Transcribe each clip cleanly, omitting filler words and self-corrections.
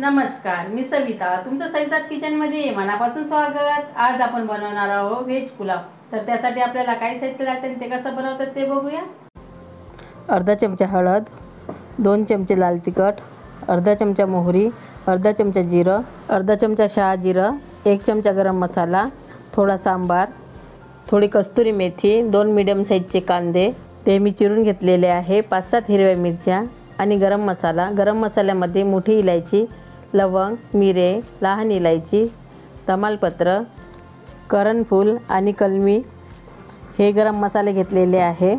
नमस्कार, मी सविता. तुमचं सविताज किचनमध्ये मनापासून स्वागत. आज आपण बनवणार आहोत व्हेज पुलाव. तर त्यासाठी आपल्याला काय साहित्य लागते ते कसं बनवतात ते बघूया. अर्धा चमचा हळद, 2 चमचे लाल तिखट, अर्धा चमचा मोहरी, अर्धा चमचा जिरं, अर्धा चमचा शहाजिरं, 1 चमचा गरम मसाला, थोडा सांबार, थोडी कस्तुरी मेथी, 2 मीडियम साईजचे कांदे ते मी चिरून घेतलेले आहे, 5-7 हिरव्या मिरच्या आणि गरम मसाला. गरम मसाल्यामध्ये मोठी इलायची, लवंग, मिरे, लहान इलायची, तमालपत्र, करणफूल आणि कलमी हे गरम मसाले घेतलेले आहे.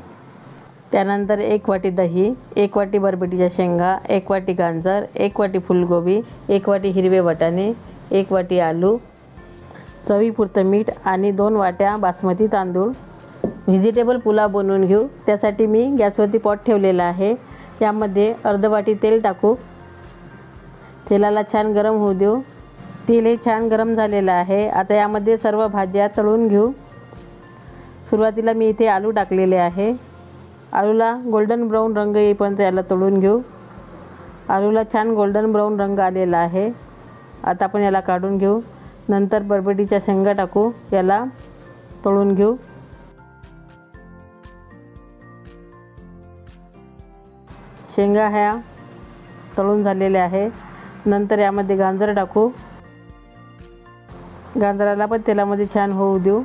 त्यानंतर 1 वाटी दही, 1 वाटी बरबटीच्या शेंगा, 1 वाटी गाजर, 1 वाटी फुलगोबी, 1 वाटी हिरवे वाटाणे, 1 वाटी आलू, चवीपुरतं मीठ आणि 2 वाट्या बासमती तांदूळ. व्हेजिटेबल पुलाव बनवून घेऊ. त्यासाठी मी गॅसवरती पॉट ठेवलेला आहे. यामध्ये अर्ध वाटी तेल टाकू. तेलाला छान गरम होऊ देऊ. तेल हे छान गरम झालेलं आहे. आता यामध्ये सर्व भाज्या तळून घेऊ. सुरुवातीला मी इथे आलू टाकलेले आहे. आलूला गोल्डन ब्राऊन रंग येईपर्यंत याला तळून घेऊ. आलूला छान गोल्डन ब्राऊन रंग आलेला आहे. आता आपण याला काढून घेऊ. नंतर बरबटीच्या शेंगा टाकू. याला तळून घेऊ. शेंगा ह्या तळून झालेल्या आहे. नंतर यामध्ये गाजर टाकू. गाजराला पण तेलामध्ये छान होऊ देऊ.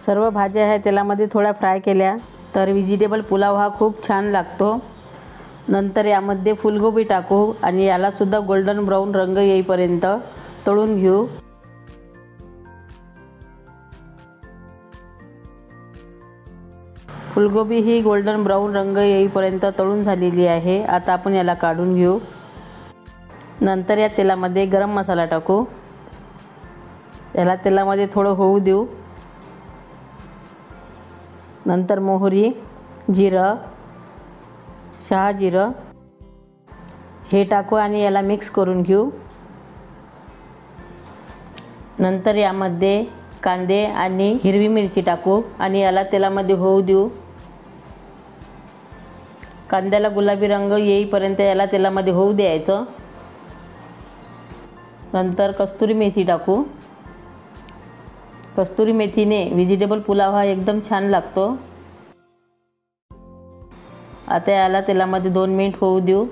सर्व भाज्या ह्या तेलामध्ये थोड्या फ्राय केल्या तर व्हेजिटेबल पुलाव हा खूप छान लागतो. नंतर यामध्ये फुलगोबी टाकू आणि याला सुद्धा गोल्डन ब्राऊन रंग येईपर्यंत तळून घेऊ. फुलगोबी ही गोल्डन ब्राऊन रंग येईपर्यंत तळून झालेली आहे. आता आपण याला काढून घेऊ. नंतर या तेलामध्ये गरम मसाला टाकू. याला तेलामध्ये थोडं होऊ देऊ. नंतर मोहरी, जिरं, शहाजिरं हे टाकू आणि याला मिक्स करून घेऊ. नंतर यामध्ये कांदे आणि हिरवी मिरची टाकू आणि याला तेलामध्ये होऊ देऊ. कांद्याला गुलाबी रंग येईपर्यंत याला तेलामध्ये होऊ द्यायचं. नंतर कस्तुरी मेथी टाकू. कस्तुरी मेथीने व्हेजिटेबल पुलाव हा एकदम छान लागतो. आता याला तेलामध्ये 2 मिनिट होऊ देऊ.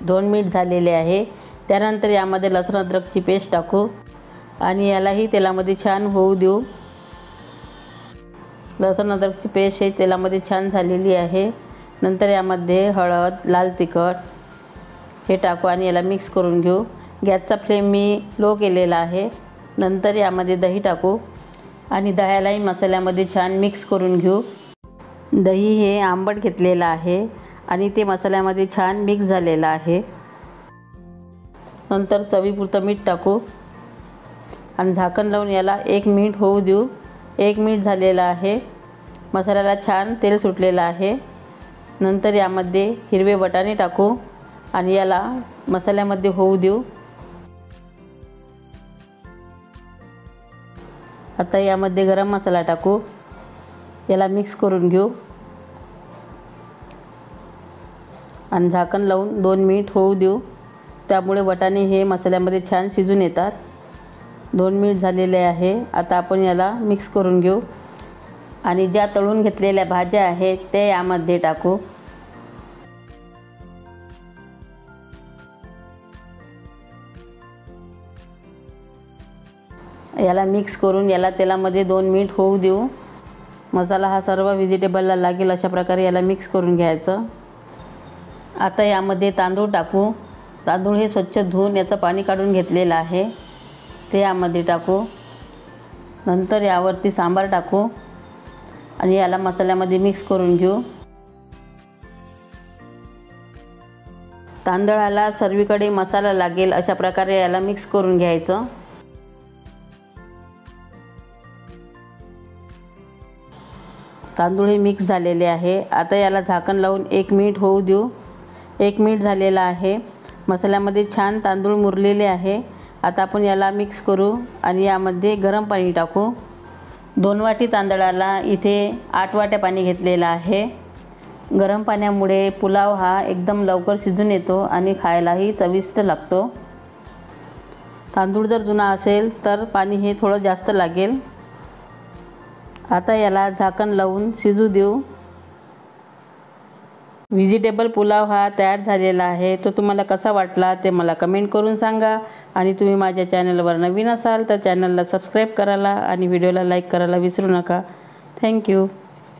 2 मिनिट झालेले आहे. त्यानंतर यामध्ये लसूण अद्रकची पेस्ट टाकू आणि यालाही तेलामध्ये छान होऊ देऊ. लसूण अद्रकची पेस्ट हे तेलामध्ये छान झालेली आहे. नंतर यामध्ये हळद, लाल तिखट हे टाकू आणि याला मिक्स करून घेऊ. गॅसचा फ्लेम मी लो केलेला आहे. नंतर यामध्ये दही टाकू आणि दह्यालाही मसाल्यामध्ये छान मिक्स करून घेऊ. दही हे आंबट घेतलेलं आहे आणि ते मसाल्यामध्ये छान मिक्स झालेलं आहे. नंतर चवीपुरतं मीठ टाकू आणि झाकण लावून याला 1 मिनिट होऊ देऊ. 1 मिनिट झालेला आहे. मसाल्याला छान तेल सुटलेलं आहे. नंतर यामध्ये हिरवे वाटाणे टाकू आणि याला मसाल्यामध्ये होऊ देऊ. आता यामध्ये गरम मसाला टाकू. याला मिक्स करून घेऊ आणि झाकण लावून 2 मिनिट होऊ देऊ. त्यामुळे वाटाणे हे मसाल्यामध्ये छान शिजून येतात. 2 मिनिट झालेले आहे. आता आपण याला मिक्स करून घेऊ आणि ज्या तळून घेतलेल्या भाज्या आहेत ते यामध्ये टाकू. याला मिक्स करून याला तेलामध्ये 2 मिनिट होऊ देऊ. मसाला हा सर्व व्हेजिटेबलला लागेल अशा प्रकारे याला मिक्स करून घ्यायचं. आता यामध्ये तांदूळ टाकू. तांदूळ हे स्वच्छ धुवून याचं पाणी काढून घेतलेलं आहे ते यामध्ये टाकू. नंतर यावरती सांबार टाकू आणि याला मसाल्यामध्ये मिक्स करून घेऊ. तांदळाला सर्वीकडे मसाला लागेल अशा प्रकारे याला मिक्स करून घ्यायचं. तांदूळ हे मिक्स झालेले आहे. आता याला झाकण लावून 1 मिनिट होऊ देऊ. 1 मिनिट झालेला आहे. मसाल्यामध्ये छान तांदूळ मुरलेले आहे. आता आपण याला मिक्स करू आणि यामध्ये गरम पाणी टाकू. 2 वाटी तांदळाला इथे 8 वाट्या पाणी घेतलेलं आहे. गरम पाण्यामुळे पुलाव हा एकदम लवकर शिजून येतो आणि खायलाही चविष्ट लागतो. तांदूळ जर जुना असेल तर पाणी हे थोडं जास्त लागेल. आता याला झाकण लावून शिजू देऊ. व्हेजिटेबल पुलाव हा तयार झालेला आहे. तो तुम्हाला कसा वाटला ते मला कमेंट करून सांगा. आणि तुम्ही माझ्या चॅनलवर नवीन असाल तर चॅनलला सबस्क्राईब करायला आणि व्हिडिओला लाईक करायला विसरू नका. थँक्यू.